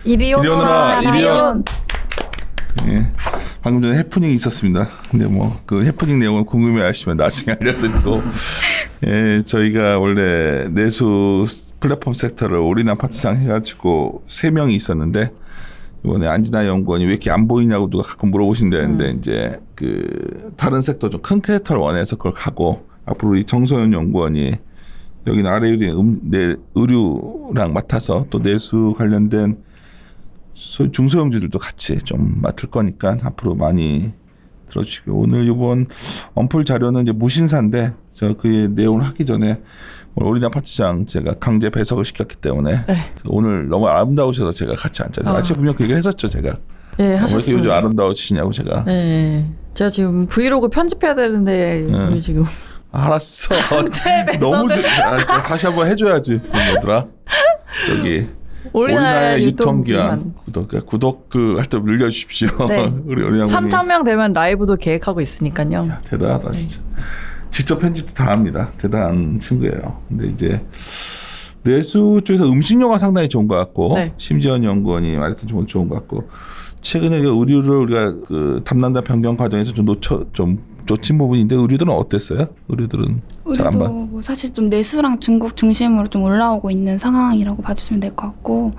이리 오너라 이리온. 예, 방금 전에 해프닝이 있었습니다. 근데 뭐 그 해프닝 내용을 궁금해하시면 나중에 알려드리고, 예, 저희가 원래 내수 플랫폼 섹터를 올인 아파트상 해가지고 3명이 있었는데 이번에 안진아 연구원이 왜 이렇게 안 보이냐고 누가 가끔 물어보신다는데 이제 그 다른 섹터 좀 큰 캐릭터를 원해서 그걸 가고, 앞으로 이 정소연 연구원이 여기는 내 의류랑 맡아서 또 내수 관련된 중소형주들도 같이 좀 맡을 거니까 앞으로 많이 들어주시고, 오늘 이번 언플 자료는 이제 무신사인데 저 그 내용을 하기 전에 올인 아파트장 제가 강제 배석을 시켰기 때문에 네. 오늘 너무 아름다우셔서 제가 같이 앉잖아요. 아침에 분명 그 얘기를 했었죠 제가. 네, 왜 하셨어요. 이렇게 요즘 아름다워지시냐고 제가. 네, 제가 지금 브이로그 편집해야 되는데 지금. 알았어. 강제 너무 배석을. 다시 한번 해줘야지. 뭐더라? 여기. 올인아의 유통기한 구독 하여튼 눌러주십시오. 네. 우리 양반이 3,000명 되면 라이브도 계획하고 있으니까요. 야, 대단하다 진짜. 직접 편집도 다 합니다. 대단한 친구예요. 근데 이제 내수 쪽에서 음식료가 상당히 좋은 것 같고, 네. 심지현 연구원이 말했던 좋은 것 같고, 최근에 그 의류를 우리가 그 담당자 변경 과정에서 좀 놓친 부분인데 의류들은 어땠어요? 의류들은 잘 안 봐. 우리도 뭐 사실 좀 내수랑 중국 중심으로 좀 올라오고 있는 상황이라고 봐주시면 될 것 같고.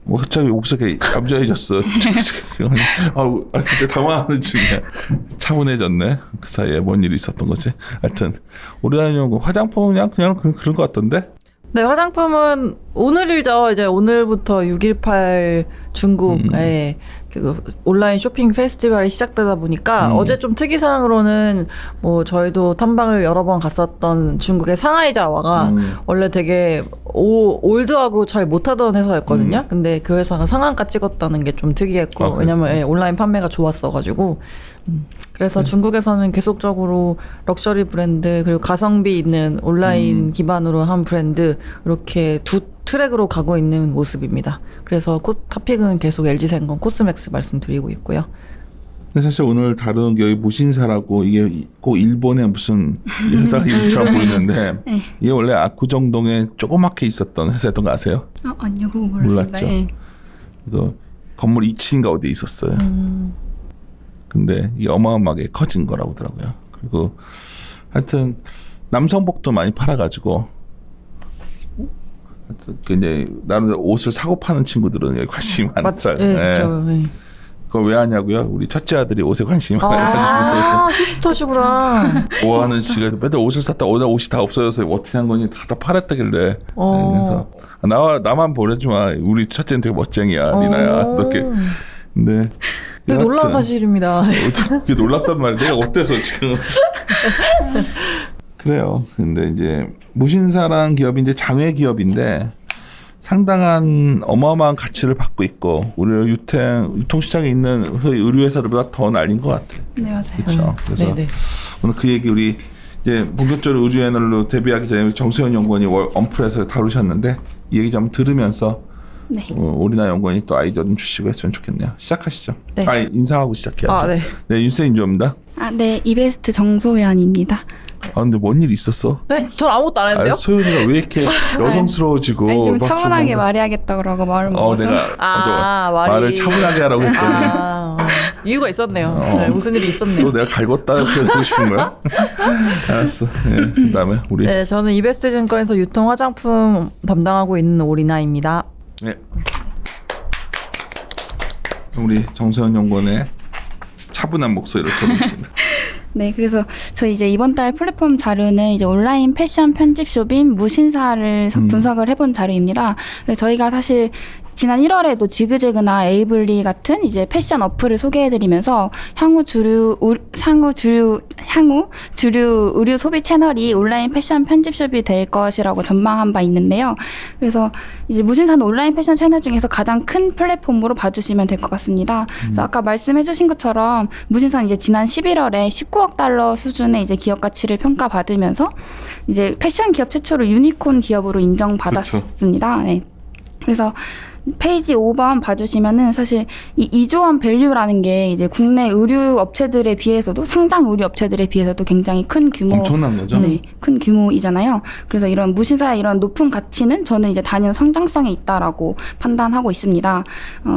뭐 갑자기 목소리가 얌전해졌어. 그때 당황하는 중이야. 차분해졌네. 그 사이에 뭔 일이 있었던 거지. 하여튼 우리나라 연구 화장품은 그냥 그런 것 같던데. 네, 화장품은 오늘이죠. 이제 오늘부터 6.18 중국의 그 온라인 쇼핑 페스티벌이 시작되다 보니까 어제 좀 특이사항으로는 뭐 저희도 탐방을 여러 번 갔었던 중국의 상하이자와가 원래 되게 올드하고 잘 못하던 회사였거든요. 근데 그 회사가 상한가 찍었다는 게 좀 특이했고, 왜냐면 예, 온라인 판매가 좋았어가지고. 그래서 중국에서는 계속적으로 럭셔리 브랜드 그리고 가성비 있는 온라인 기반으로 한 브랜드 이렇게 두 트랙으로 가고 있는 모습입니다. 그래서 토픽은 계속 LG생건 코스맥스 말씀드리고 있고요. 근데 사실 오늘 다룬 게 무신사라고 이게 꼭 일본의 무슨 회사 이름처럼 보이는데 이게 원래 압구정동에 조그맣게 있었던 회사였던 거 아세요? 아니요, 그거 몰랐습니다. 몰랐죠. 예. 이거 건물 2층인가 어디에 있었어요. 근데 이게 어마어마하게 커진 거라고 하더라고요. 그리고 하여튼 남성복도 많이 팔아가지고, 하여튼 근데 나름대로 옷을 사고 파는 친구들은 여기 관심이 많더라고요. 예, 그렇죠. 예. 그걸 왜 하냐고요? 우리 첫째 아들이 옷에 관심이 많아가지고 아, 힙스터시구나. 뭐하는 씨가 맨날 옷을 샀다 오다 옷이 다 없어져서 어떻게 한 거니 다 팔았다길래. 그래서 나만 보내지 마. 우리 첫째는 되게 멋쟁이야, 리나야. 이렇게. 근데 되게 놀라운 사실입니다. 그게 놀랍단 말이야. 내가 어때서 지금. 그래요. 근데 이제 무신사라는 기업이 이제 장외 기업인데 상당한 어마어마한 가치를 받고 있고, 우리 유통시장에 있는 의류 회사들보다 더 날린 것 같아요. 네, 맞아요. 그렇죠. 그래서 네네. 오늘 그 얘기 우리 이제 본격적으로 의류 애널로 데뷔하기 전에 정수현 연구원이 언플에서 다루셨는데 이 얘기 좀 들으면서 네. 오리나 연구원이 또 아이디어 좀 주시고 했으면 좋겠네요. 시작하시죠. 네. 인사하고 시작해야죠. 네. 네, 윤세 인조입니다. 네, 이베스트 정소연입니다. 근데 뭔 일 있었어? 네, 전 아무것도 안 했는데요. 소연이가 왜 이렇게 여성스러워지고 아니, 좀 막 차분하게 말해야겠다 그러고 말을 먹어서. 내가 말을 차분하게 하라고 했더니 이유가 있었네요. 네, 무슨 일이 있었네요. 또 내가 갈궜다 이렇게 듣고 싶은 거야? 알았어. 네, 그다음에 우리 네, 저는 이베스증권에서 유통 화장품 담당하고 있는 오리나입니다. 네. 우리 정서연 연구원의 차분한 목소리로 들어보겠습니다. 네, 그래서 저희 이제 이번 달 플랫폼 자료는 이제 온라인 패션 편집숍인 무신사를 분석을 해본 자료입니다. 그래서 저희가 사실 지난 1월에도 지그재그나 에이블리 같은 이제 패션 어플을 소개해드리면서 향후 주류 의류 소비 채널이 온라인 패션 편집숍이 될 것이라고 전망한 바 있는데요. 그래서 이제 무신사는 온라인 패션 채널 중에서 가장 큰 플랫폼으로 봐주시면 될 것 같습니다. 그래서 아까 말씀해주신 것처럼 무신사는 이제 지난 11월에 19억 달러 수준의 이제 기업 가치를 평가받으면서 이제 패션 기업 최초로 유니콘 기업으로 인정받았습니다. 네. 그래서 페이지 5번 봐주시면은 사실 이 이조원 밸류라는 게 이제 국내 의류 업체들에 비해서도 상장 의류 업체들에 비해서도 굉장히 큰 규모, 엄청난 거죠. 네, 큰 규모이잖아요. 그래서 이런 무신사의 이런 높은 가치는 저는 이제 단연 성장성에 있다라고 판단하고 있습니다.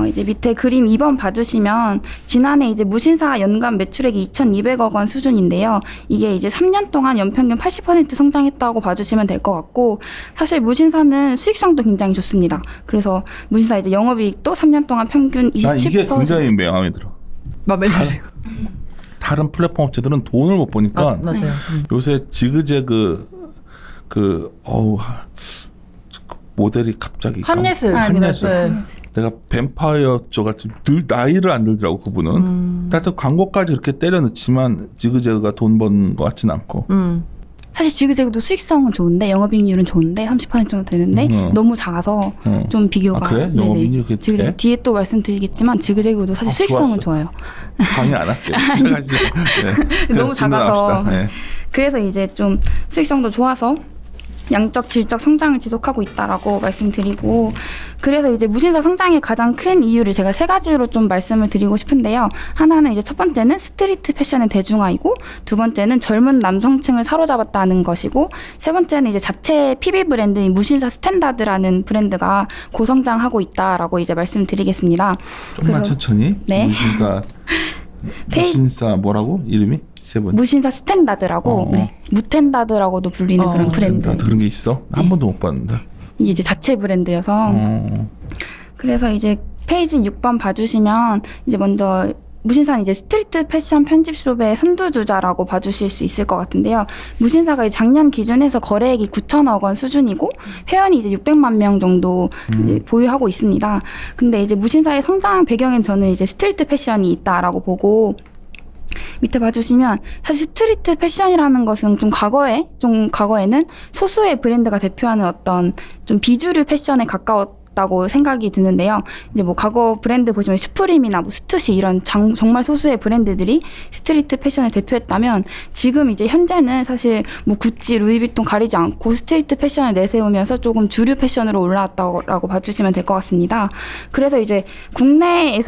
이제 밑에 그림 2번 봐주시면 지난해 이제 무신사 연간 매출액이 2,200억 원 수준인데요. 이게 이제 3년 동안 연평균 80% 성장했다고 봐주시면 될 것 같고, 사실 무신사는 수익성도 굉장히 좋습니다. 그래서 무신사 이제 영업이익도 3년 동안 평균 27%. 난 이게 굉장히 마음에 들어. 마음에 들어요. 다른 플랫폼 업체들은 돈을 못 보니까 맞아요. 요새 지그재그 모델이 갑자기 한예슬. 한예슬. 네. 내가 뱀파이어 쪽같이 늘 나이를 안 들더라고 그분은. 하여튼 광고까지 그렇게 때려 넣지만 지그재그가 돈 버는 것 같진 않고. 사실 지그재그도 수익성은 좋은데 영업이익률은 좋은데 30% 정도 되는데 너무 작아서 좀 비교가. 아, 그래? 네네. 영업이익률이 그렇게 지그재그 돼? 뒤에 또 말씀드리겠지만 지그재그도 사실 수익성은 좋았어. 좋아요. 강의 안 할게. 시작하시죠. 네. 너무 작아서. 진행합시다. 네. 그래서 이제 좀 수익성도 좋아서 양적 질적 성장을 지속하고 있다라고 말씀드리고, 그래서 이제 무신사 성장의 가장 큰 이유를 제가 세 가지로 좀 말씀을 드리고 싶은데요. 하나는 이제 첫 번째는 스트리트 패션의 대중화이고, 두 번째는 젊은 남성층을 사로잡았다는 것이고, 세 번째는 이제 자체 PB 브랜드인 무신사 스탠다드라는 브랜드가 고성장하고 있다라고 이제 말씀드리겠습니다. 좀만 그래서- 천천히. 네. 무신사 뭐라고? 이름이? 세 번. 무신사 스탠다드라고, 네, 무텐다드라고도 불리는 그런 브랜드. 나도 그런 게 있어? 한 번도 못 봤는데. 이게 이제 자체 브랜드여서. 그래서 이제 페이지 6번 봐주시면 이제 먼저 무신사는 이제 스트리트 패션 편집숍의 선두주자라고 봐주실 수 있을 것 같은데요. 무신사가 작년 기준에서 거래액이 9천억 원 수준이고 회원이 이제 600만 명 정도 이제 보유하고 있습니다. 근데 이제 무신사의 성장 배경엔 저는 이제 스트리트 패션이 있다라고 보고, 밑에 봐주시면 사실 스트리트 패션이라는 것은 좀 과거에는 소수의 브랜드가 대표하는 어떤 좀 비주류 패션에 가까웠다고 생각이 드는데요. 이제 뭐 과거 브랜드 보시면 슈프림이나 뭐 스투시 이런 정말 소수의 브랜드들이 스트리트 패션을 대표했다면, 지금 이제 현재는 사실 뭐 구찌, 루이비통 가리지 않고 스트리트 패션을 내세우면서 조금 주류 패션으로 올라왔다고 봐주시면 될 것 같습니다. 그래서 이제 국내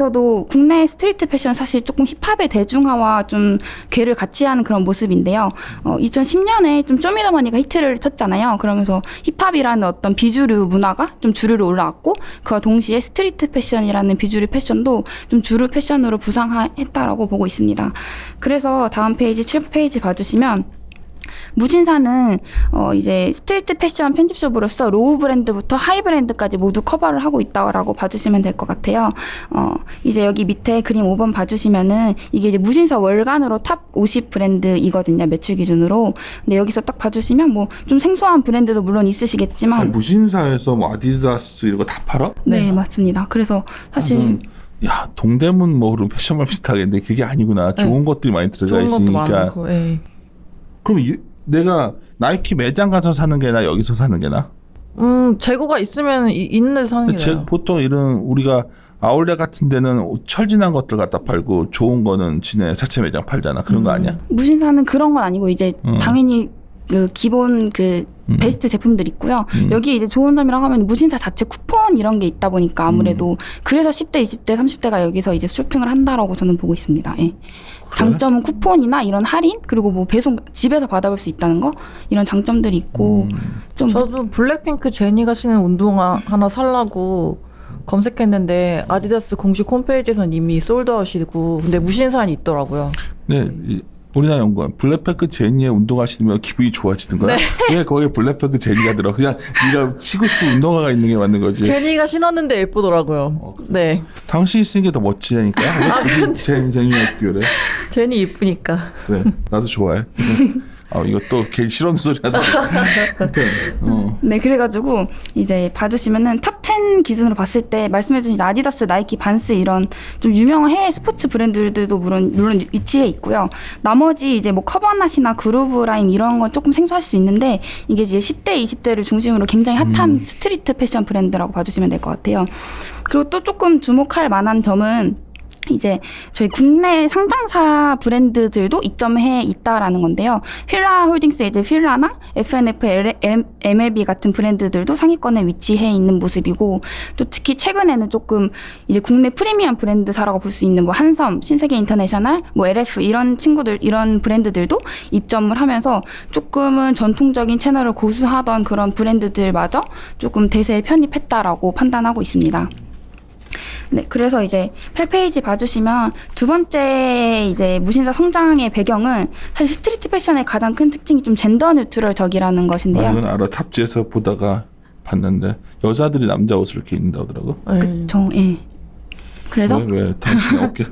스트리트 패션 사실 조금 힙합의 대중화와 좀 궤를 같이 하는 그런 모습인데요. 2010년에 좀 쇼미더머니가 히트를 쳤잖아요. 그러면서 힙합이라는 어떤 비주류 문화가 좀 주류로 올라왔고, 그와 동시에 스트리트 패션이라는 비주류 패션도 좀 주류 패션으로 부상했다라고 보고 있습니다. 그래서 다음 페이지 7페이지 봐주시면 무신사는 이제 스트리트 패션 편집숍으로서 로우 브랜드부터 하이 브랜드까지 모두 커버를 하고 있다라고 봐주시면 될 것 같아요. 이제 여기 밑에 그림 5번 봐주시면은 이게 이제 무신사 월간으로 탑 50 브랜드이거든요, 매출 기준으로. 근데 여기서 딱 봐주시면 뭐 좀 생소한 브랜드도 물론 있으시겠지만. 아니, 무신사에서 뭐 아디다스 이런 거 다 팔아? 네, 맞습니다. 그래서 사실 야, 동대문 뭐 그런 패션몰 비슷하겠는데 그게 아니구나. 좋은 것들이 많이 들어가 좋은 것도 있으니까. 많고. 예. 그럼 내가 나이키 매장 가서 사는 게 나, 여기서 사는 게 나? 재고가 있으면 있는 데서 사는 게 나아요. 보통 이런 우리가 아울렛 같은 데는 철진한 것들 갖다 팔고 좋은 거는 지네 자체 매장 팔잖아. 그런 거 아니야? 무신사는 그런 건 아니고 이제 당연히 그 기본 그 베스트 제품들 있고요. 여기 이제 좋은 점이라고 하면 무신사 자체 쿠폰 이런 게 있다 보니까 아무래도 그래서 10대, 20대, 30대가 여기서 이제 쇼핑을 한다라고 저는 보고 있습니다. 예. 장점은 쿠폰이나 이런 할인, 그리고 뭐 배송 집에서 받아볼 수 있다는 거, 이런 장점들이 있고 좀. 저도 블랙핑크 제니가 신는 운동화 하나 살라고 검색했는데 아디다스 공식 홈페이지에서는 이미 솔드아웃이고, 근데 무신사는 있더라고요. 네. 우리나라 연구원 블랙핑크 제니의 운동화 신으면 기분이 좋아지는 거야? 왜 거기에 블랙핑크 제니가 들어? 그냥 네가 신고 싶은 운동화가 있는 게 맞는 거지. 제니가 신었는데 예쁘더라고요. 네. 당신이 쓰는 게 더 멋지다니까. 제니가 비교래. 제니 이쁘니까. 그래, 나도 좋아해. 이것도 괜히 싫어하는 소리 하다. 네, 그래가지고 이제 봐주시면은 탑 10 기준으로 봤을 때 말씀해주신 아디다스, 나이키, 반스 이런 좀 유명한 해외 스포츠 브랜드들도 물론 위치해 있고요. 나머지 이제 뭐 커버낫이나 그루브라인 이런 건 조금 생소할 수 있는데, 이게 이제 10대, 20대를 중심으로 굉장히 핫한 스트리트 패션 브랜드라고 봐주시면 될 것 같아요. 그리고 또 조금 주목할 만한 점은 이제 저희 국내 상장사 브랜드들도 입점해 있다라는 건데요. 휠라 홀딩스 이제 휠라나 FNF, MLB 같은 브랜드들도 상위권에 위치해 있는 모습이고, 또 특히 최근에는 조금 이제 국내 프리미엄 브랜드사라고 볼 수 있는 뭐 한섬, 신세계 인터내셔널, 뭐 LF 이런 친구들, 이런 브랜드들도 입점을 하면서 조금은 전통적인 채널을 고수하던 그런 브랜드들마저 조금 대세에 편입했다라고 판단하고 있습니다. 네, 그래서 이제 8페이지 봐주시면 두 번째 이제 무신사 성장의 배경은 사실 스트리트 패션의 가장 큰 특징이 좀 젠더 뉴트럴적이라는 것인데요. 이건 알아. 잡지에서 보다가 봤는데 여자들이 남자 옷을 이렇게 입는다 하더라고. 그쵸, 예. 그래서 왜 당신이 어깨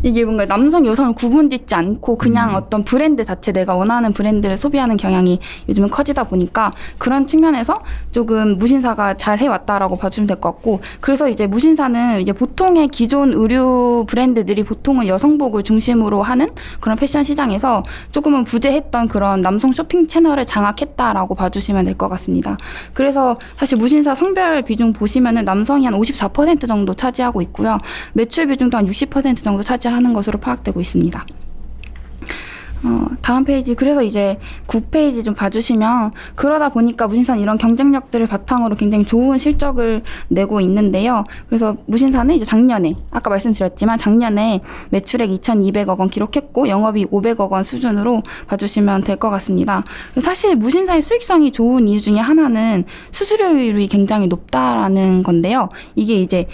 이게 뭔가 남성 여성을 구분짓지 않고 그냥 어떤 브랜드 자체, 내가 원하는 브랜드를 소비하는 경향이 요즘은 커지다 보니까 그런 측면에서 조금 무신사가 잘 해왔다라고 봐주시면 될 것 같고, 그래서 이제 무신사는 이제 보통의 기존 의류 브랜드들이 보통은 여성복을 중심으로 하는 그런 패션 시장에서 조금은 부재했던 그런 남성 쇼핑 채널을 장악했다라고 봐주시면 될 것 같습니다. 그래서 사실 무신사 성별 비중 보시면은 남성이 한 54% 정도 차지하고 있고요. 매출 비중도 한 60% 정도 차지하는 것으로 파악되고 있습니다. 다음 페이지, 그래서 이제 9페이지 좀 봐주시면, 그러다 보니까 무신사는 이런 경쟁력들을 바탕으로 굉장히 좋은 실적을 내고 있는데요. 그래서 무신사는 이제 작년에, 아까 말씀드렸지만 작년에 매출액 2,200억 원 기록했고 영업이익 500억 원 수준으로 봐주시면 될 것 같습니다. 사실 무신사의 수익성이 좋은 이유 중에 하나는 수수료율이 굉장히 높다라는 건데요. 이게 이제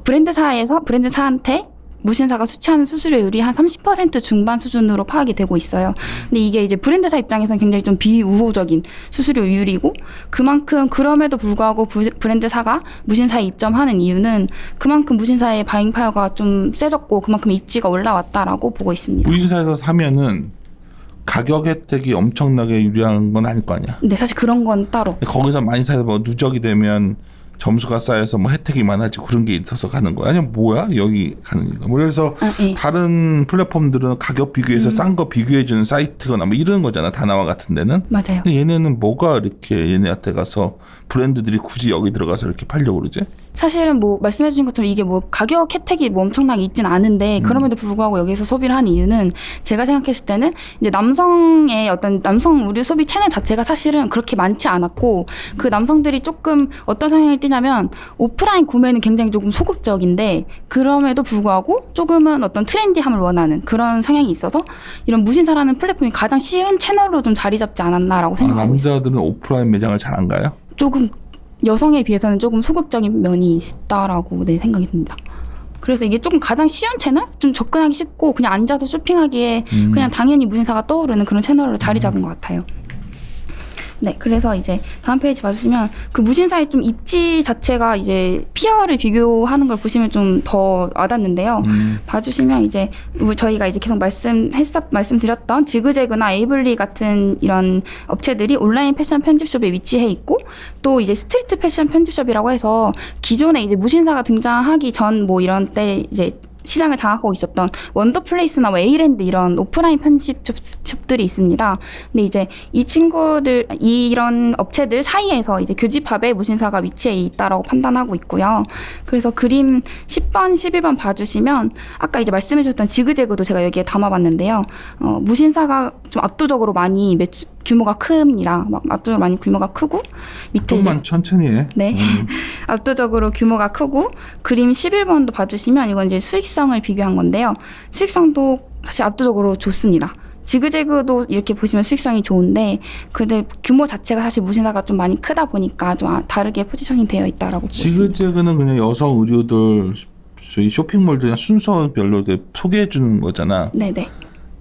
브랜드사한테 무신사가 수취하는 수수료율이 한 30% 중반 수준으로 파악이 되고 있어요. 근데 이게 이제 브랜드사 입장에서는 굉장히 좀 비우호적인 수수료율이고, 그만큼 그럼에도 불구하고 브랜드사가 무신사에 입점하는 이유는 그만큼 무신사의 바잉 파워가 좀 세졌고 그만큼 입지가 올라왔다라고 보고 있습니다. 무신사에서 사면은 가격 혜택이 엄청나게 유리한 건 아닐 거 아니야. 네, 사실 그런 건 따로. 거기서 많이 사서 뭐 누적이 되면 점수가 쌓여서 뭐 혜택이 많아지고 그런 게 있어서 가는 거야. 아니면 뭐야? 여기 가는 이유가. 그래서 네. 다른 플랫폼들은 가격 비교해서 싼 거 비교해주는 사이트거나 뭐 이런 거잖아. 다나와 같은 데는. 맞아요. 근데 얘네는 뭐가 이렇게 얘네한테 가서 브랜드들이 굳이 여기 들어가서 이렇게 팔려고 그러지? 사실은 뭐 말씀해 주신 것처럼 이게 뭐 가격 혜택이 뭐 엄청나게 있진 않은데 그럼에도 불구하고 여기서 소비를 한 이유는, 제가 생각했을 때는 이제 남성의 어떤 남성 의류 소비 채널 자체가 사실은 그렇게 많지 않았고, 그 남성들이 조금 어떤 성향을 띠냐면 오프라인 구매는 굉장히 조금 소극적인데 그럼에도 불구하고 조금은 어떤 트렌디함을 원하는 그런 성향이 있어서 이런 무신사라는 플랫폼이 가장 쉬운 채널로 좀 자리 잡지 않았나라고 생각하고 있어요. 남자들은 오프라인 매장을 잘 안 가요? 조금 여성에 비해서는 조금 소극적인 면이 있다라고 생각이 듭니다. 그래서 이게 조금 가장 쉬운 채널? 좀 접근하기 쉽고 그냥 앉아서 쇼핑하기에 그냥 당연히 무신사가 떠오르는 그런 채널로 자리 잡은 것 같아요. 네, 그래서 이제 다음 페이지 봐주시면 그 무신사의 좀 입지 자체가 이제 피어를 비교하는 걸 보시면 좀 더 와닿는데요. 봐주시면 이제 저희가 이제 계속 말씀드렸던 지그재그나 에이블리 같은 이런 업체들이 온라인 패션 편집숍에 위치해 있고, 또 이제 스트리트 패션 편집숍이라고 해서 기존에 이제 무신사가 등장하기 전 뭐 이런 때 이제 시장을 장악하고 있었던 원더플레이스나 뭐 에이랜드 이런 오프라인 편집숍들이 있습니다. 근데 이제 이 친구들, 이런 업체들 사이에서 이제 교집합에 무신사가 위치해 있다라고 판단하고 있고요. 그래서 그림 10번, 11번 봐주시면 아까 이제 말씀해 주셨던 지그재그도 제가 여기에 담아봤는데요. 무신사가 좀 압도적으로 많이 규모가 큽니다. 막 압도적으로 많이 규모가 크고, 밑에 좀만 천천히 해. 네. 압도적으로 규모가 크고, 그림 11번도 봐주시면 이건 이제 수익성을 비교한 건데요. 수익성도 사실 압도적으로 좋습니다. 지그재그도 이렇게 보시면 수익성이 좋은데, 근데 규모 자체가 사실 무신사가 좀 많이 크다 보니까 좀 다르게 포지셔닝 되어 있다라고 보고 있습니다. 지그재그는 그냥 여성 의류들 저희 쇼핑몰들 그냥 순서별로 이렇게 소개해 주는 거잖아. 네네.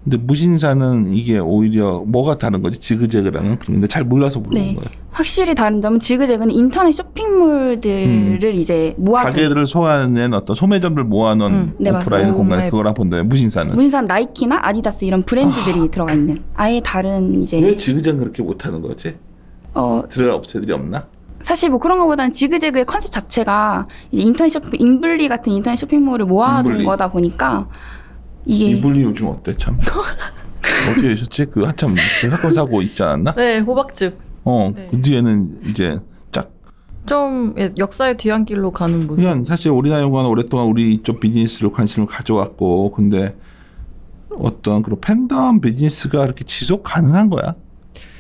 근데 무신사는 이게 오히려 뭐가 다른 거지? 지그재그랑은? 근데 잘 몰라서 물어본 거예요. 확실히 다른 점은 지그재그는 인터넷 쇼핑몰들을 이제 모아둔, 가게들을 소화하는 어떤 소매점을 모아놓은 네, 오프라인 맞아요. 공간, 그거랑 본다면 무신사는? 무신사는 나이키나 아디다스 이런 브랜드들이 들어가 있는 아예 다른 이제 왜 지그재그는 그렇게 못하는 거지? 들어갈 업체들이 없나? 사실 뭐 그런 것보다는 지그재그의 컨셉 자체가 이제 인터넷 쇼핑, 인블리 같은 인터넷 쇼핑몰을 모아둔 인블리. 거다 보니까 이게 이블리 요즘 어때 참? 어떻게 되셨지? 그 한참 사건 사고 있지 않았나? 네, 호박즙. 그 뒤에는 이제 쫙 좀 역사의 뒤안길로 가는 모습. 그러니까 사실 오리나연구원은 오랫동안 우리 이쪽 비즈니스를 관심을 가져왔고, 근데 어떤 그런 팬덤 비즈니스가 그렇게 지속 가능한 거야.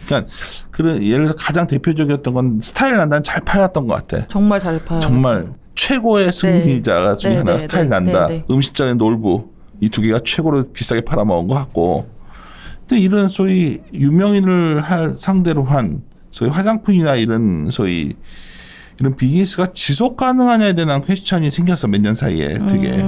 그러니까 그런 예를 들어 가장 대표적이었던 건 스타일 난다는 잘 팔았던 것 같아. 정말 잘 팔았죠. 정말 최고의 승리자 중에 하나가 스타일 난다. 음식점의 놀부 이 두 개가 최고로 비싸게 팔아먹은 것 같고. 근데 이런 소위 유명인을 상대로 한 소위 화장품이나 이런 소위 이런 비즈니스가 지속 가능하냐에 대한 퀘스천이 생겼어. 몇 년 사이에 되게.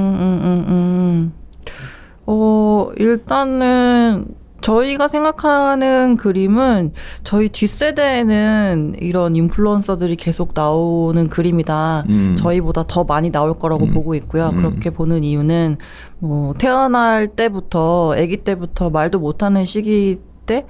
일단은 저희가 생각하는 그림은 저희 뒷세대에는 이런 인플루언서들이 계속 나오는 그림이다. 저희보다 더 많이 나올 거라고 보고 있고요. 그렇게 보는 이유는 뭐 태어날 때부터 아기 때부터 말도 못하는 시기 때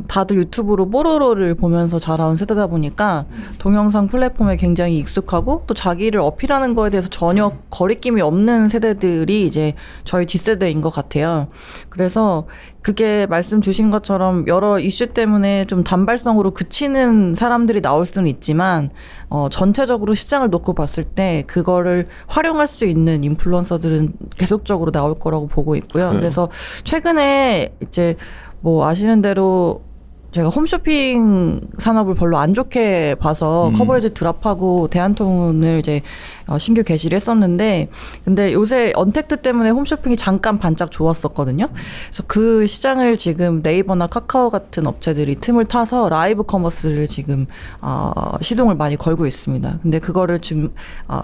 다들 유튜브로 뽀로로를 보면서 자라온 세대다 보니까 동영상 플랫폼에 굉장히 익숙하고 또 자기를 어필하는 거에 대해서 전혀 거리낌이 없는 세대들이 이제 저희 뒷세대인 것 같아요. 그래서 그게 말씀 주신 것처럼 여러 이슈 때문에 좀 단발성으로 그치는 사람들이 나올 수는 있지만 전체적으로 시장을 놓고 봤을 때 그거를 활용할 수 있는 인플루언서들은 계속적으로 나올 거라고 보고 있고요. 그래서 최근에 이제 뭐 아시는 대로 제가 홈쇼핑 산업을 별로 안 좋게 봐서 커버리지 드랍하고 대한통운을 이제 신규 개시를 했었는데, 근데 요새 언택트 때문에 홈쇼핑이 잠깐 반짝 좋았었거든요. 그래서 그 시장을 지금 네이버나 카카오 같은 업체들이 틈을 타서 라이브 커머스를 지금 시동을 많이 걸고 있습니다. 근데 그거를 지금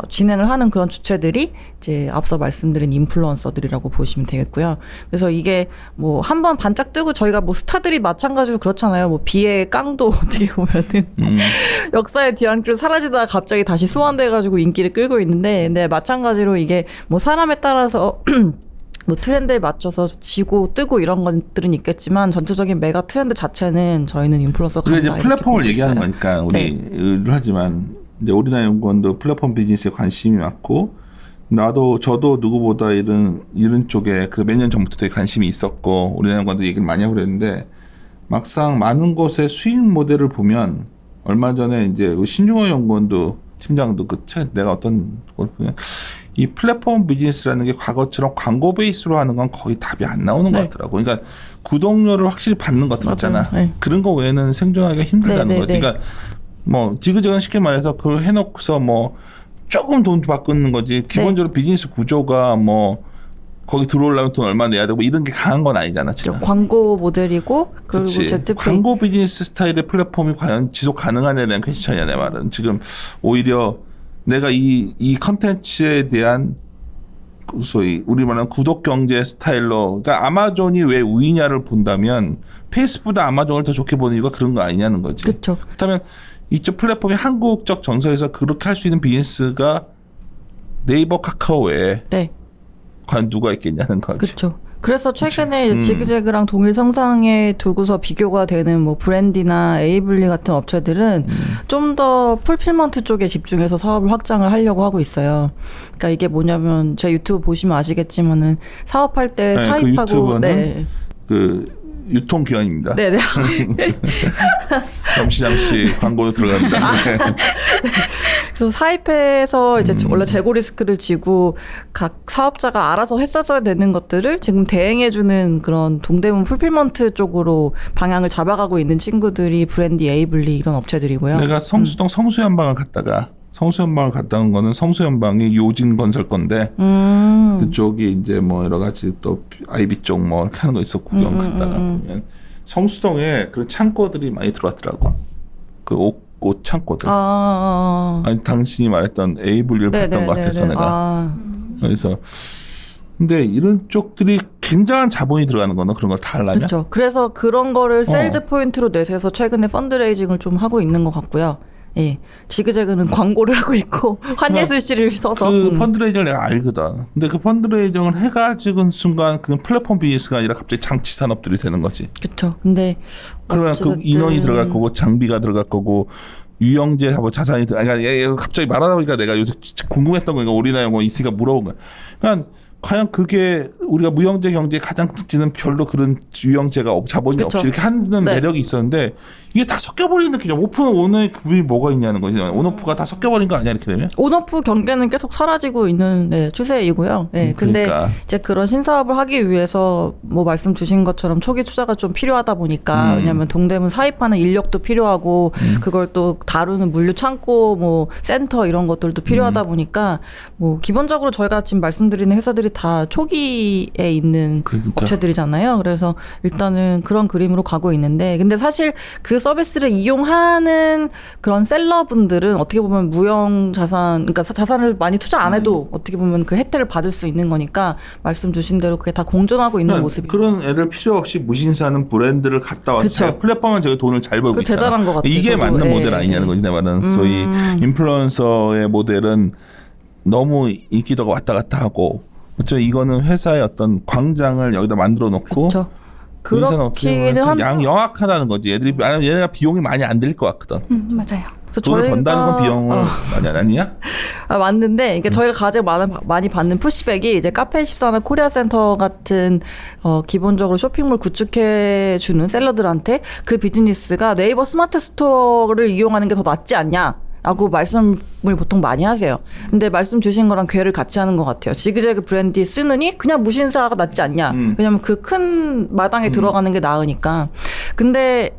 진행을 하는 그런 주체들이 이제 앞서 말씀드린 인플루언서들이라고 보시면 되겠고요. 그래서 이게 뭐 한번 반짝 뜨고 저희가 뭐 스타들이 마찬가지로 그렇잖아요. 뭐 비의 깡도 어떻게 보면은 역사의 뒤안길로 사라지다가 갑자기 다시 소환돼가지고 인기를 끌고 있는데, 근데 마찬가지로 이게 뭐 사람에 따라서 뭐 트렌드에 맞춰서 지고 뜨고 이런 것들은 있겠지만 전체적인 메가 트렌드 자체는 저희는 인플루언서 우리가 이제 플랫폼을 얘기하는 거니까 우리를 하지만 이제 오리나연구원도 플랫폼 비즈니스에 관심이 많고, 저도 누구보다 이런 쪽에 그 몇 년 전부터 되게 관심이 있었고 오리나연구원도 얘기를 많이 하고 그랬는데, 막상 많은 곳의 수익 모델을 보면 얼마 전에 이제 신중호 연구원도 팀장도 내가 어떤 걸 보면 이 플랫폼 비즈니스라는 게 과거처럼 광고 베이스로 하는 건 거의 답이 안 나오는 것 같더라고. 그러니까 구독료를 확실히 받는 것들 있잖아. 그런 거 외에는 생존하기가 힘들다는 거지. 그러니까 뭐 지그재그는 쉽게 말해서 그걸 해놓고서 뭐 조금 돈 바꾸는 거지. 기본적으로 비즈니스 구조가 뭐 거기 들어오려면 돈 얼마 내야 되고 뭐 이런 게 강한 건 아니잖아 지금. 광고 모델이고 그리고 ZP. 광고 비즈니스 스타일의 플랫폼이 과연 지속 가능하냐에 대한 퀘스천이야 내 말은. 지금 오히려 내가 이 컨텐츠에 대한 소위 우리 말하는 구독 경제 스타일로, 그러니까 아마존이 왜 우위냐를 본다면 페이스북보다 아마존을 더 좋게 보는 이유가 그런 거 아니냐는 거지. 그렇죠. 그렇다면 이쪽 플랫폼이 한국적 정서에서 그렇게 할 수 있는 비즈니스가 네이버 카카오 외에 과연 누가 있겠냐는 거지. 그렇죠. 그래서 최근에 지그재그랑 동일 성상에 두고서 비교가 되는 뭐 브랜디나 에이블리 같은 업체들은 좀 더 풀필먼트 쪽에 집중해서 사업을 확장을 하려고 하고 있어요. 그러니까 이게 뭐냐면 제 유튜브 보시면 아시겠지만은 사업할 때 사입하고 그 그 유통기관입니다. 네네. 잠시 광고로 들어갑니다. 그래서 사입해서 이제 원래 재고 리스크를 지고 각 사업자가 알아서 했었어야 되는 것들을 지금 대행해주는 그런 동대문 풀필먼트 쪽으로 방향을 잡아가고 있는 친구들이 브랜디, 에이블리 이런 업체들이고요. 내가 성수동 성수연방을 갔다 온 거는 성수연방이 요진건설 건데 그쪽이 이제 뭐 여러 가지 또 아이비 쪽 뭐 이렇게 하는 거 있었고 구경 갔다가 보면 성수동에 그런 창고들이 많이 들어왔더라고. 그 옷 창고들. 아니 당신이 말했던 에이블리를 봤던 것 같아서 내가. 그래서 근데 이런 쪽들이 굉장한 자본이 들어가는 거는 그런 걸 다 하려면. 그렇죠. 그래서 그런 거를 세일즈 포인트로 내세서 최근에 펀드레이징을 좀 하고 있는 것 같고요. 예, 지그재그는 광고를 하고 있고 환예슬씨를 써서 그 펀드레이징을 내가 알거든. 근데 그 펀드레이징을 해가지고 순간 그 플랫폼 비즈니스가 아니라 갑자기 장치 산업들이 되는 거지. 그렇죠. 근데 그러면 그 인원이 들어갈 거고 장비가 들어갈 거고 유형제 뭐 자산이 들어가. 그러니까 갑자기 말하다 보니까 내가 요새 궁금했던 거니까 오리나연구원 있으니까 물어본 거야. 그러니까 과연 그게 우리가 무형제 경제의 가장 특징은 별로 그런 유형제가 자본이 그쵸. 없이 이렇게 하는 네. 매력이 있었는데 이게 다 섞여버리는 느낌이야. 오픈 온의 구분이 뭐가 있냐는 거지. 온오프가 다 섞여버린 거 아니야 이렇게 되면? 온오프 경계는 계속 사라지고 있는 추세이고요. 네, 근데 그러니까. 이제 그런 신사업을 하기 위해서 뭐 말씀 주신 것처럼 초기 투자가 좀 필요하다 보니까 왜냐하면 동대문 사입하는 인력도 필요하고 그걸 또 다루는 물류 창고 뭐 센터 이런 것들도 필요하다 보니까 뭐 기본적으로 저희가 지금 말씀드리는 회사들이 다 초기에 있는 그러니까. 업체들이잖아요. 그래서 일단은 그런 그림으로 가고 있는데 근데 사실 그 서비스를 이용하는 그런 셀러분들은 어떻게 보면 무형 자산, 그러니까 자산을 많이 투자 안 해도 어떻게 보면 그 혜택을 받을 수 있는 거니까 말씀 주신 대로 그게 다 공존하고 있는 모습이. 그런 애들 필요 없이 무신사는 브랜드를 갖다 와서 그쵸. 플랫폼은 저기 돈을 잘 벌고 그 있잖아. 대단한 것 같아요. 이게 저도. 맞는 예. 모델 아니냐는 거지 내 말은. 소위 인플루언서의 모델은 너무 인기도가 왔다 갔다 하고 어쩌면 이거는 회사의 어떤 광장을 여기다 만들어 놓고 그렇죠. 무신사는 어떻게 그렇기는 보면 한. 영악하다는 거지. 애들이 얘네가 비용이 많이 안 들 것 같거든. 맞아요. 그래서 돈을 번다는 건 저희가- 비용을 많이 안 하냐? 맞는데 이게 저희가 가장 많이 받는 푸시백이 이제 카페24나 코리아센터 같은 기본적으로 쇼핑몰 구축해 주는 셀러들한테 그 비즈니스가 네이버 스마트 스토어를 이용하는 게 더 낫지 않냐? 라고 말씀을 보통 많이 하세요. 근데 말씀 주신 거랑 궤를 같이 하는 것 같아요. 지그재그 브랜디 쓰느니 그냥 무신사가 낫지 않냐. 왜냐면 그 큰 마당에 들어가는 게 나으니까. 근데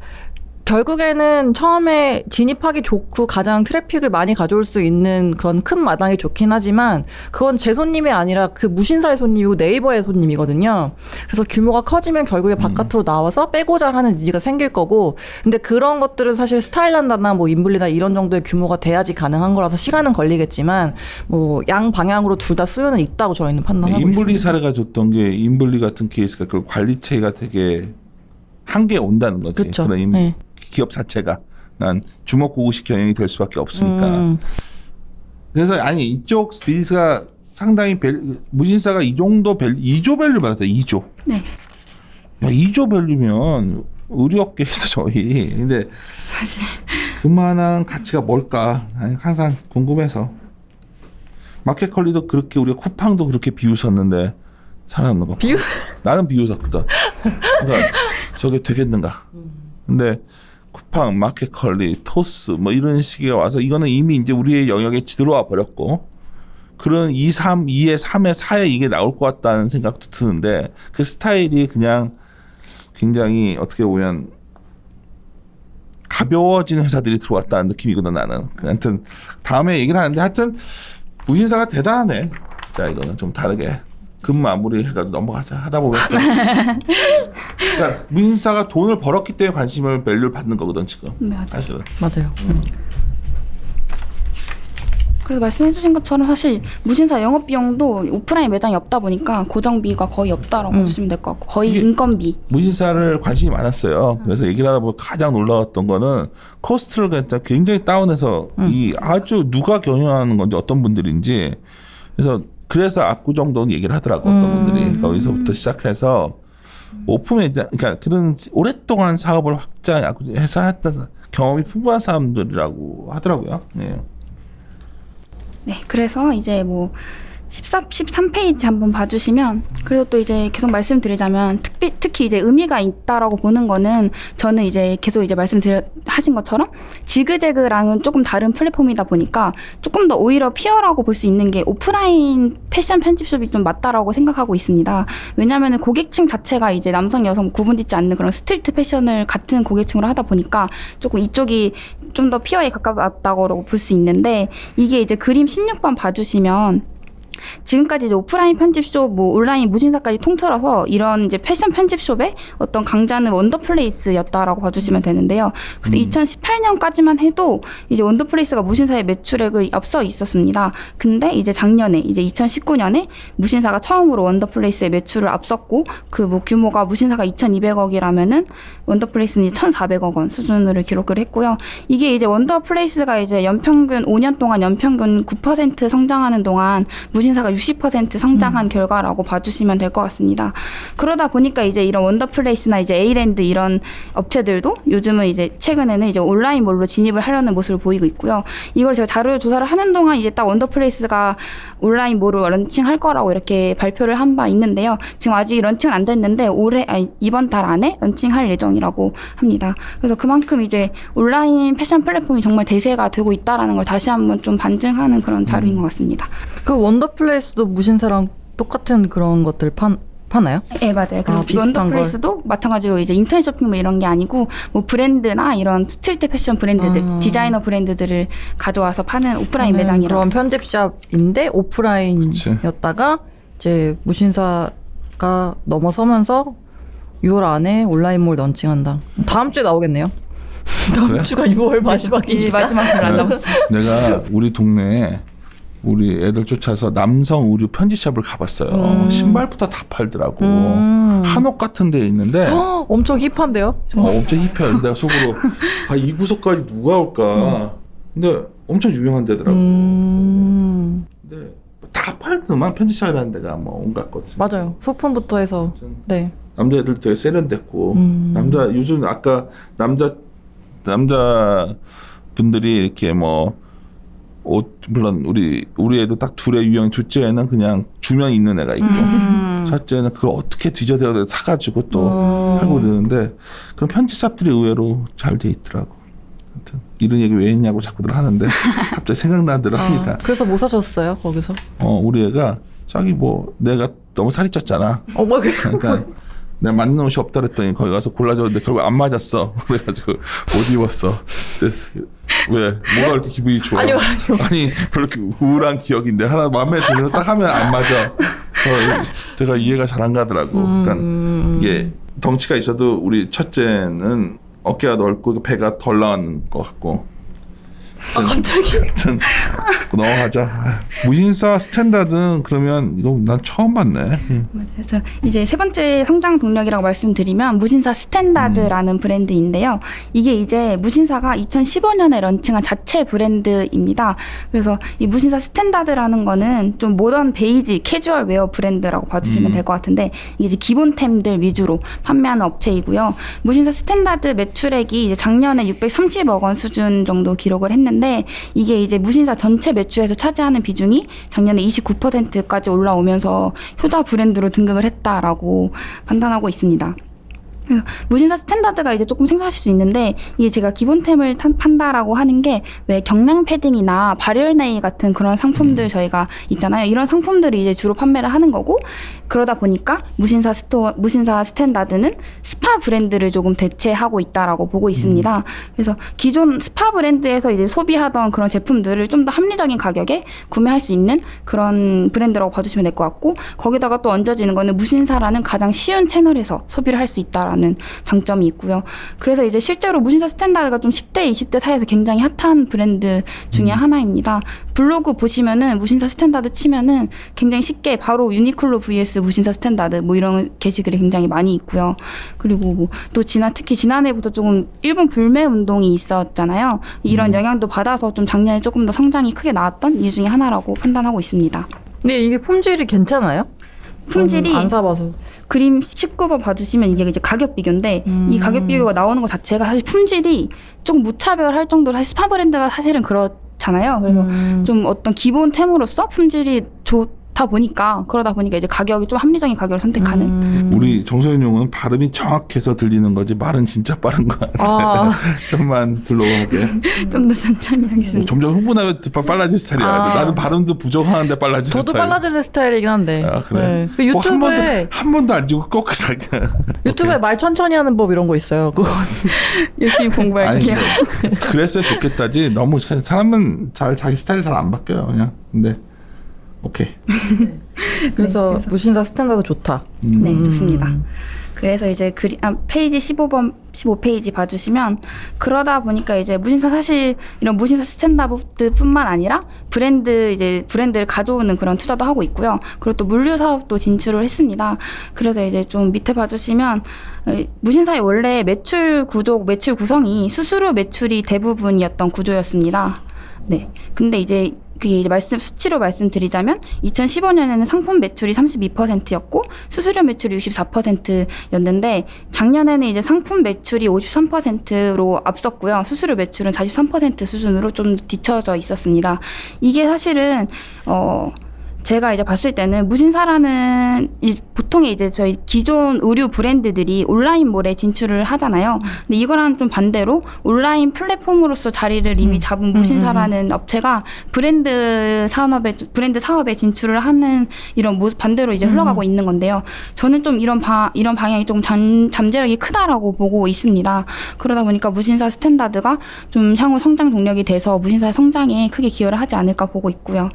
결국에는 처음에 진입하기 좋고 가장 트래픽을 많이 가져올 수 있는 그런 큰 마당이 좋긴 하지만 그건 제 손님이 아니라 그 무신사의 손님이고 네이버의 손님이거든요. 그래서 규모가 커지면 결국에 바깥으로 나와서 빼고자 하는 니즈가 생길 거고 근데 그런 것들은 사실 스타일란다나 뭐 인블리나 이런 정도의 규모가 돼야지 가능한 거라서 시간은 걸리겠지만 뭐 양 방향으로 둘 다 수요는 있다고 저희는 판단하고 인블리 있습니다. 사례가 줬던 게 인블리 같은 케이스가 그 관리체가 되게 한계에 온다는 거지. 그쵸. 그런 네. 기업 자체가 난 주먹구구식 경영이 될 수밖에 없으니까. 그래서 아니 이쪽 비즈가 상당히 무신사가 이 정도 2조 밸류 받았다. 2조. 네. 야 2조 밸류면 의료업계에서 저희 근데 사실 그만한 가치가 뭘까 항상 궁금해서 마켓컬리도 그렇게 우리가 쿠팡도 그렇게 비웃었는데 살아남는 거. 나는 비웃었거든. 그러니까 저게 되겠는가. 근데 쿠팡, 마켓컬리, 토스 뭐 이런 식의 와서 이거는 이미 이제 우리의 영역에 들어와 버렸고 그런 2, 3, 2에 3에 4에 이게 나올 것 같다는 생각도 드는데 그 스타일이 그냥 굉장히 어떻게 보면 가벼워진 회사들이 들어왔다는 느낌이거든 나는. 하여튼 다음에 얘기를 하는데 하여튼 무신사가 대단하네. 진짜 이거는 좀 다르게. 금 마무리 해가지고 넘어가자 하다 보면 그러니까 무신사가 돈을 벌었기 때문에 관심을 밸류를 받는 거거든 지금. 맞아요. 사실은. 맞아요. 그래서 말씀해주신 것처럼 사실 무신사 영업 비용도 오프라인 매장이 없다 보니까 고정비가 거의 없다라고 보시면 될 것 같고 거의 이게- 인건비. 무신사를 관심이 많았어요. 그래서 얘기를 하다 보면 가장 놀라웠던 거는 코스트를 굉장히 다운해서 이 아주 누가 경영하는 건지 어떤 분들인지 그래서 압구정동 얘기를 하더라고 어떤 분들이 거기서부터 시작해서 오픈 매장 그러니까 그런 오랫동안 사업을 확장해서 했던 경험이 풍부한 사람들이라고 하더라고요. 네. 네, 그래서 이제 뭐 13페이지 한번 봐주시면 그래서 또 이제 계속 말씀드리자면 특히 이제 의미가 있다라고 보는 거는 저는 이제 계속 이제 하신 것처럼 지그재그랑은 조금 다른 플랫폼이다 보니까 조금 더 오히려 피어라고 볼 수 있는 게 오프라인 패션 편집숍이 좀 맞다라고 생각하고 있습니다. 왜냐하면 고객층 자체가 이제 남성 여성 구분짓지 않는 그런 스트리트 패션을 같은 고객층으로 하다 보니까 조금 이쪽이 좀 더 피어에 가깝다고 볼 수 있는데 이게 이제 그림 16번 봐주시면 지금까지 이제 오프라인 편집숍, 뭐 온라인 무신사까지 통틀어서 이런 이제 패션 편집숍의 어떤 강자는 원더플레이스였다라고 봐주시면 되는데요. 그래서 2018년까지만 해도 이제 원더플레이스가 무신사의 매출액을 앞서 있었습니다. 근데 이제 작년에 이제 2019년에 무신사가 처음으로 원더플레이스의 매출을 앞섰고 그 뭐 규모가 무신사가 2,200억이라면은 원더플레이스는 1,400억 원 수준으로 기록을 했고요. 이게 이제 원더플레이스가 이제 연평균 5년 동안 연평균 9% 성장하는 동안 무신사 무신사가 60% 성장한 결과라고 봐주시면 될 것 같습니다. 그러다 보니까 이제 이런 원더플레이스나 이제 에이랜드 이런 업체들도 요즘은 이제 최근에는 이제 온라인몰로 진입을 하려는 모습을 보이고 있고요. 이걸 제가 자료 조사를 하는 동안 이제 딱 원더플레이스가 온라인몰을 런칭할 거라고 이렇게 발표를 한 바 있는데요. 지금 아직 런칭은 안 됐는데 이번 달 안에 런칭할 예정이라고 합니다. 그래서 그만큼 이제 온라인 패션 플랫폼이 정말 대세가 되고 있다라는 걸 다시 한번 좀 반증하는 그런 자료인 것 같습니다. 그 원더플레이스도 무신사랑 똑같은 그런 것들 파나요? 네, 맞아요. 그리고 비슷한 원더플레이스도 마찬가지로 이제 인터넷 쇼핑 뭐 이런 게 아니고 뭐 브랜드나 이런 스트리트 패션 브랜드들, 디자이너 브랜드들을 가져와서 파는 오프라인 매장이라고. 그런 편집샵인데 오프라인이었다가 이제 무신사가 넘어서면서 6월 안에 온라인몰 런칭한다. 다음 주에 나오겠네요. 다음 그래? 주가 6월 마지막이니까. 마지막 날 안 남았어요. 내가 우리 동네에 우리 애들 쫓아서 남성 의류 편집샵을 가봤어요. 신발부터 다 팔더라고. 한옥 같은 데 있는데 엄청 힙한데요? 엄청 힙해. 내가 속으로 이 구석까지 누가 올까. 근데 엄청 유명한 데더라고. 근데 다 팔더만 편집샵이라는 데가 뭐 온갖 것. 맞아요. 소품부터 해서. 네. 남자애들 되게 세련됐고 요즘 아까 남자 분들이 이렇게 뭐 옷 물론 우리 애도 딱 둘의 유형, 둘째는 그냥 주머니 있는 애가 있고 첫째는 그걸 어떻게 뒤져대서 사가지고 또 하고 그러는데 그런 편집샵들이 의외로 잘 돼 있더라고. 아무튼 이런 얘기 왜 했냐고 자꾸들 하는데 갑자기 생각나더라 합니다. 그래서 뭐 사셨어요 거기서? 우리 애가 자기 뭐 내가 너무 살이 쪘잖아. 뭐 그러니까 내가 맞는 옷이 없다 그랬더니 거기 가서 골라줬는데 결국 안 맞았어. 그래가지고 못 입었어. 왜? 뭐가 그렇게 기분이 좋아? 아니요. 아니 그렇게 우울한 기억인데 하나 마음에 드는 거 딱 하면 안 맞아. 제가 이해가 잘 안 가더라고. 그러니까 이게 덩치가 있어도 우리 첫째는 어깨가 넓고 배가 덜 나왔는 것 같고. 갑자기? 넘어가자. 무신사 스탠다드는 그러면 이거 난 처음 봤네. 맞아요. 저 이제 세 번째 성장 동력이라고 말씀드리면 무신사 스탠다드라는 브랜드인데요. 이게 이제 무신사가 2015년에 런칭한 자체 브랜드입니다. 그래서 이 무신사 스탠다드라는 거는 좀 모던 베이지 캐주얼 웨어 브랜드라고 봐주시면 될 것 같은데 이게 이제 기본템들 위주로 판매하는 업체이고요. 무신사 스탠다드 매출액이 이제 작년에 630억 원 수준 정도 기록을 했는데 이게 이제 무신사 전체 매출에서 차지하는 비중이 작년에 29%까지 올라오면서 효자 브랜드로 등극을 했다라고 판단하고 있습니다. 무신사 스탠다드가 이제 조금 생소하실 수 있는데 이게 제가 기본템을 판다라고 하는 게 왜 경량 패딩이나 발열 네일 같은 그런 상품들 저희가 있잖아요. 이런 상품들을 이제 주로 판매를 하는 거고 그러다 보니까 무신사 스탠다드는 스파 브랜드를 조금 대체하고 있다라고 보고 있습니다. 그래서 기존 스파 브랜드에서 이제 소비하던 그런 제품들을 좀 더 합리적인 가격에 구매할 수 있는 그런 브랜드라고 봐주시면 될 것 같고 거기다가 또 얹어지는 거는 무신사라는 가장 쉬운 채널에서 소비를 할 수 있다라는 장점이 있고요. 그래서 이제 실제로 무신사 스탠다드가 좀 10대, 20대 사이에서 굉장히 핫한 브랜드 중에 하나입니다. 블로그 보시면은 무신사 스탠다드 치면은 굉장히 쉽게 바로 유니클로 vs 무신사 스탠다드 뭐 이런 게시글이 굉장히 많이 있고요. 그리고 뭐 또 특히 지난해부터 조금 일본 불매 운동이 있었잖아요. 이런 영향도 받아서 좀 작년에 조금 더 성장이 크게 나왔던 이유 중에 하나라고 판단하고 있습니다. 근데 이게 품질이 괜찮아요? 품질이 안 사봐서. 그림 19번 봐주시면 이게 이제 가격 비교인데 이 가격 비교가 나오는 것 자체가 사실 품질이 조금 무차별할 정도로 사실 스파 브랜드가 사실은 그렇잖아요. 그래서 좀 어떤 기본템으로서 품질이 좋다 보니까 그러다 보니까 이제 가격이 좀 합리적인 가격을 선택하는. 우리 정소연 용은 발음이 정확해서 들리는 거지 말은 진짜 빠른 거 같아. 좀만 들러오게. 좀 더 천천히 하겠습니다. 점점 흥분하면 빨라질 스타일이야. 나는 발음도 부족하는데 빨라지는 저도 스타일. 빨라지는 스타일이긴 한데. 아, 그래? 네. 유튜브에 한 번도 안 주고 꼭 그냥. 유튜브에 말 천천히 하는 법 이런 거 있어요. 그거 열심히 공부할게요. 그랬으면 좋겠다지. 너무 사람은 자기 스타일 잘 안 바뀌어요. 그냥. 근데 오케이. 그래서 무신사 스탠다드 좋다. 네, 좋습니다. 그래서 이제 페이지 15페이지 봐주시면 그러다 보니까 이제 무신사 사실 이런 무신사 스탠다드뿐만 아니라 브랜드를 가져오는 그런 투자도 하고 있고요. 그리고 또 물류 사업도 진출을 했습니다. 그래서 이제 좀 밑에 봐주시면 무신사의 원래 매출 구성이 수수료 매출이 대부분이었던 구조였습니다. 네. 근데 이제 그게 이제 수치로 말씀드리자면 2015년에는 상품 매출이 32%였고 수수료 매출이 64%였는데 작년에는 이제 상품 매출이 53%로 앞섰고요. 수수료 매출은 43% 수준으로 좀 뒤처져 있었습니다. 이게 사실은 제가 이제 봤을 때는 무신사라는 보통의 이제 저희 기존 의류 브랜드들이 온라인몰에 진출을 하잖아요. 근데 이거랑 좀 반대로 온라인 플랫폼으로서 자리를 이미 잡은 무신사라는 업체가 브랜드 사업에 진출을 하는 이런 모습 반대로 이제 흘러가고 있는 건데요. 저는 좀 이런 방향이 조금 잠재력이 크다라고 보고 있습니다. 그러다 보니까 무신사 스탠다드가 좀 향후 성장 동력이 돼서 무신사의 성장에 크게 기여를 하지 않을까 보고 있고요.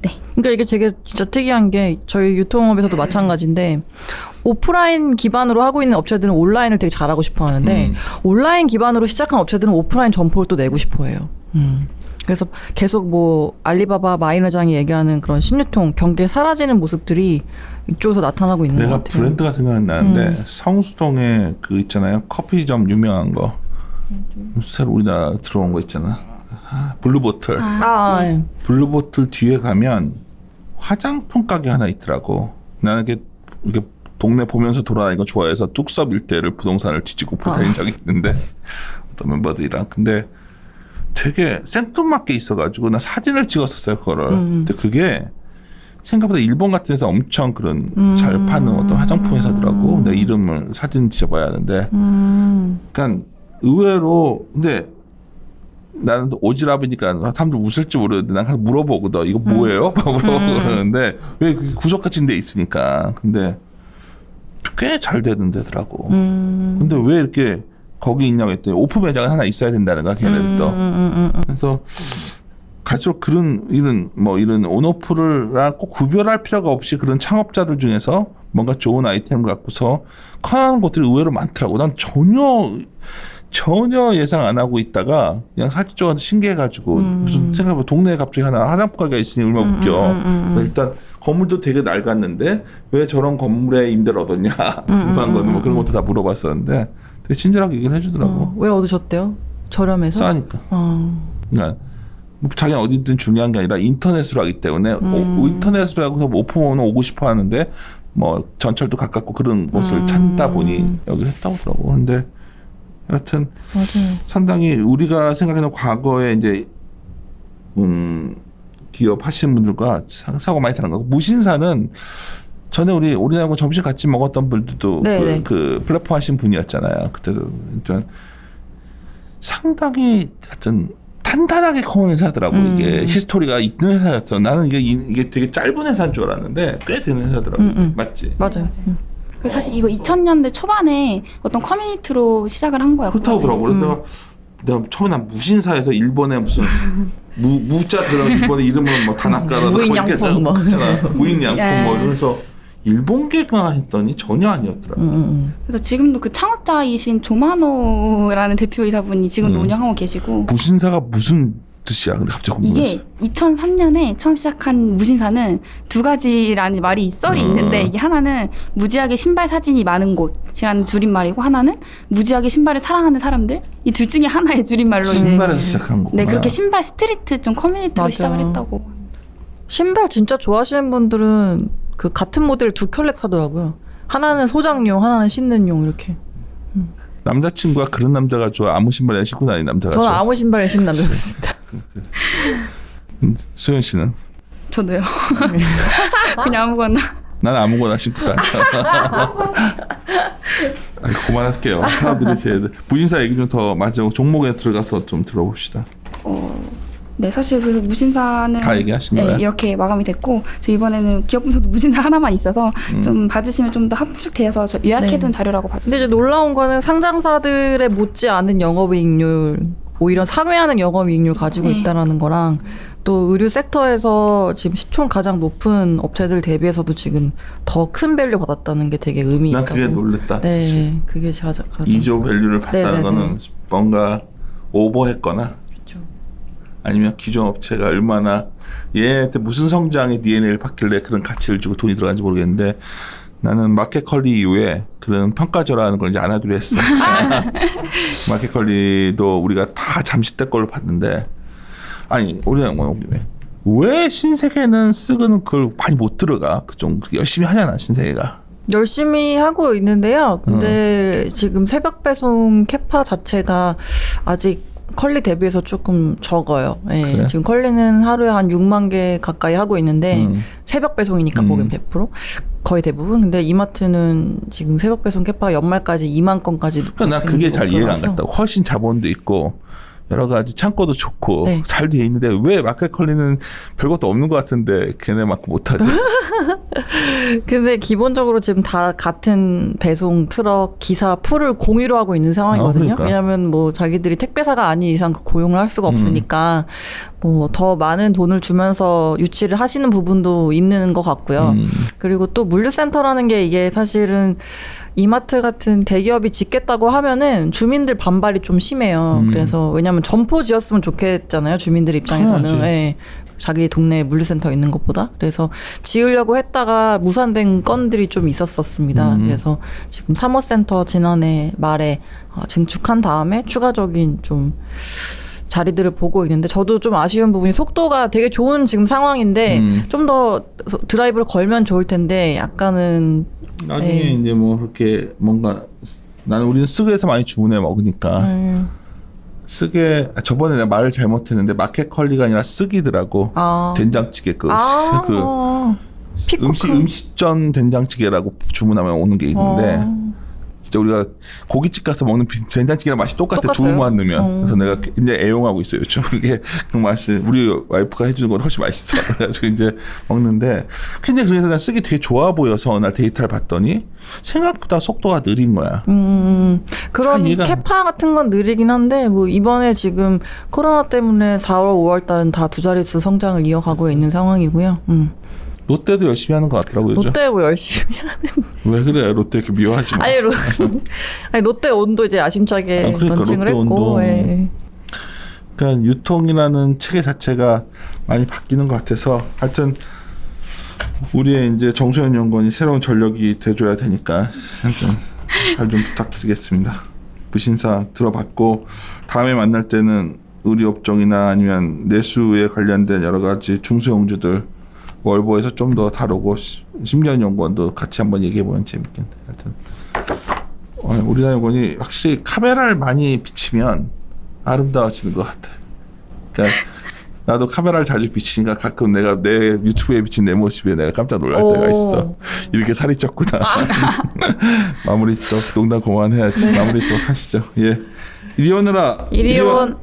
네. 그러니까 이게 되게 진짜 특이한 게 저희 유통업에서도 마찬가지인데 오프라인 기반으로 하고 있는 업체들은 온라인을 되게 잘하고 싶어 하는데 온라인 기반으로 시작한 업체들은 오프라인 점포를 또 내고 싶어 해요. 그래서 계속 뭐 알리바바 마인 회장이 얘기하는 그런 신유통 경계 사라지는 모습들이 이쪽에서 나타나고 있는 것 내가 같아요. 브랜드가 생각나는데 성수동에 그 있잖아요. 커피점 유명한 거. 새로 우리나라 들어온 거 있잖아. 블루보틀. 블루보틀 뒤에 가면 화장품 가게 하나 있더라고. 나는 이렇게 동네 보면서 돌아다니는 거 좋아해서 뚝섬 일대를 부동산을 뒤지고 다닌 적이 있는데 어떤 멤버들이랑. 근데 되게 생뚱맞게 있어가지고 나 사진을 찍었었어요, 그거를. 근데 그게 생각보다 일본 같은 데서 엄청 그런 잘 파는 어떤 화장품 회사더라고. 내 이름을 사진 찍어봐야 하는데. 그러니까 의외로 근데 나는 오지랖이니까 사람들 웃을지 모르는데 난 가서 물어보거든. 이거 뭐예요? 물어보고 그러는데 왜 그게 구석같은 데 있으니까. 근데 꽤 잘 되는 데더라고. 근데 왜 이렇게 거기 있냐고 했더니 오프 매장은 하나 있어야 된다는 거야, 걔네들도. 그래서 갈수록 이런 온오프를 꼭 구별할 필요가 없이 그런 창업자들 중에서 뭔가 좋은 아이템을 갖고서 커나는 것들이 의외로 많더라고. 난 전혀 예상 안 하고 있다가 그냥 사진 찍어서 신기해가지고 무슨 생각해보면 동네에 갑자기 하나 화장품 가게가 있으니 얼마나 웃겨. 일단 건물도 되게 낡았는데 왜 저런 건물에 임대를 얻었냐 궁금한 거는 뭐 그런 것도 다 물어봤었는데 되게 친절하게 얘기를 해주더라고. 왜 얻으셨대요? 저렴해서? 싸니까. 그러니까 자기는 어디든 중요한 게 아니라 인터넷으로 하기 때문에 인터넷으로 하고서 오픈홈은 오고 싶어 하는데 뭐 전철도 가깝고 그런 곳을 찾다 보니 여기를 했다고 하더라고. 근데 여하튼 맞아요. 상당히 우리가 생각하는 과거에 이제 기업 하시는 분들과 사고 많이 타는 거고 무신사는 전에 우리하고 점심 같이 먹었던 분들도 그 플랫폼 하신 분이었잖아요. 그때도 좀 상당히 하여튼 탄탄하게 커온 회사더라고. 이게 히스토리가 있는 회사였어. 나는 이게 되게 짧은 회사인 줄 알았는데 꽤 되는 회사더라고. 맞지? 맞아요. 사실 이거 2000년대 초반에 어떤 커뮤니티로 시작을 한 거였거든요. 그렇다고 그러더라고. 그래서 내가 처음에 난 무신사에서 일본에 무슨 무자 들어가는 일본의 이름은 뭐 다나카라서 무인양품 뭐 있잖아. 무인양품 뭐 이러면서 일본계가 했더니 전혀 아니었더라고. 그래서 지금도 그 창업자이신 조마노라는 대표이사분이 지금도 운영하고 계시고. 무신사가 무슨 뜻이야? 근데 갑자기 궁금했어. 이게 2003년에 처음 시작한 무신사는 두 가지라는 말이 썰이 있는데 이게 하나는 무지하게 신발 사진이 많은 곳이라는 줄임말이고 하나는 무지하게 신발을 사랑하는 사람들 이 둘 중에 하나의 줄임말로 신발에서 시작한 거구나. 네, 그렇게 신발 스트리트 좀 커뮤니티로 시작을 했다고. 신발 진짜 좋아하시는 분들은 그 같은 모델 두 켤레 사더라고요. 하나는 소장용, 하나는 신는 용 이렇게. 남자친구가 그런 남자가 좋아? 아무 신발에 신고 다니는 남자가 저는 좋아? 아무 신발에 신는 남자 좋습니다. 소연 씨는? 저도요. 그냥 아무거나. 난 아무거나 신고 다녀. 그만할게요. 사람들이 무신사 얘기 좀 더 마지막 종목에 들어가서 좀 들어봅시다. 네, 사실 그래서 무신사는 다 얘기하신 거예요? 이렇게 마감이 됐고 저 이번에는 기업 분석도 무신사 하나만 있어서 좀 봐주시면 좀 더 합축돼서 저 요약해둔 자료라고 봐주세요. 근데 이제 놀라운 거는 상장사들의 못지 않은 영업이익률, 오히려 상회하는 영업이익률 가지고 있다라는 거랑 또 의류 섹터에서 지금 시총 가장 높은 업체들 대비해서도 지금 더 큰 밸류 받았다는 게 되게 의미 있다고. 난 그게 놀랬다. 네, 그치? 그게 가장 2조 밸류를 받다는 거는 뭔가 오버했거나 아니면 기존 업체가 얼마나 얘한테 무슨 성장의 DNA를 받길래 그런 가치를 주고 돈이 들어간지 모르겠는데 나는 마켓컬리 이후에 그런 평가절하는 걸 이제 안 하기로 했어. 마켓컬리도 우리가 다 잠시 때 걸로 봤는데 아니 우리나라 온 김에 왜 신세계는 쓱은 그걸 많이 못 들어가? 좀 열심히 하려나 신세계가? 열심히 하고 있는데요. 근데 지금 새벽 배송 캐파 자체가 아직 컬리 대비해서 조금 적어요. 예. 그래? 지금 컬리는 하루에 한 6만 개 가까이 하고 있는데 새벽 배송이니까 거긴 100% 거의 대부분. 근데 이마트는 지금 새벽 배송 캐파가 연말까지 2만 건까지. 그러니까 난 그게 잘 이해가 안 갔다. 훨씬 자본도 있고 여러 가지 창고도 좋고 네. 잘 돼 있는데 왜 마켓컬리는 별것도 없는 것 같은데 걔네만큼 못하지? 근데 기본적으로 지금 다 같은 배송 트럭 기사 풀을 공유로 하고 있는 상황이거든요. 그러니까. 왜냐하면 뭐 자기들이 택배사가 아닌 이상 고용을 할 수가 없으니까 뭐 더 많은 돈을 주면서 유치를 하시는 부분도 있는 것 같고요. 그리고 또 물류센터라는 게 이게 사실은 이마트 같은 대기업이 짓겠다고 하면은 주민들 반발이 좀 심해요. 그래서 왜냐하면 점포 지었으면 좋겠잖아요. 주민들 입장에서는. 당연하지. 예. 자기 동네에 물류센터 있는 것보다. 그래서 지으려고 했다가 무산된 건들이 좀 있었습니다. 그래서 지금 사모센터 지난해 말에 증축한 다음에 추가적인 좀 자리들을 보고 있는데 저도 좀 아쉬운 부분이 속도가 되게 좋은 지금 상황인데 좀 더 드라이브를 걸면 좋을 텐데 약간은 나중에 네. 이제 뭐 그렇게 뭔가 나는 우리는 쓱에서 많이 주문해 먹으니까 쓱에 저번에 내가 말을 잘못했는데 마켓컬리가 아니라 쓱이더라고. 된장찌개 그 피코크. 음식전 된장찌개라고 주문하면 오는 게 있는데 진짜 우리가 고깃집 가서 먹는 된장찌개랑 맛이 똑같아. 똑같아요? 두부만 넣으면. 그래서 내가 이제 애용하고 있어요. 요즘 그게 그 맛이 우리 와이프가 해주는 건 훨씬 맛있어. 그래가지고 이제 먹는데 근데 그래서 난 쓱이 되게 좋아 보여서 날 데이터를 봤더니 생각보다 속도가 느린 거야. 그런 이해가- 캐파 같은 건 느리긴 한데 뭐 이번에 지금 코로나 때문에 4월, 5월 달은 다 두 자릿수 성장을 이어가고 있는 상황이고요. 롯데도 열심히 하는 것 같더라고요. 요즘. 롯데 뭐 열심히 왜 그래? 롯데 이렇게 미워하지 마. 아니 롯데 온도 이제 야심차게 그러니까 런칭을 롯데 했고 온도. 예. 그러니까 유통이라는 체계 자체가 많이 바뀌는 것 같아서 하여튼 우리의 이제 정소연 연구원이 새로운 전력이 돼줘야 되니까 잘 좀 부탁드리겠습니다. 부신사 들어봤고 다음에 만날 때는 의료업종이나 아니면 내수에 관련된 여러 가지 중소형주들 월보에서 좀 더 다루고 심지어 연구원도 같이 한번 얘기해보면 재밌겠네. 하여튼 우리나라 연구원이 확실히 카메라를 많이 비치면 아름다워지는 것 같아. 그러니까 나도 카메라를 자주 비치니까 가끔 내가 내 유튜브에 비친 내 모습에 내가 깜짝 놀랄 때가 있어. 이렇게 살이 쪘구나. 마무리 또 농담 그만해야지. 마무리 좀 하시죠. 예. 이리 오너라. 이리 온.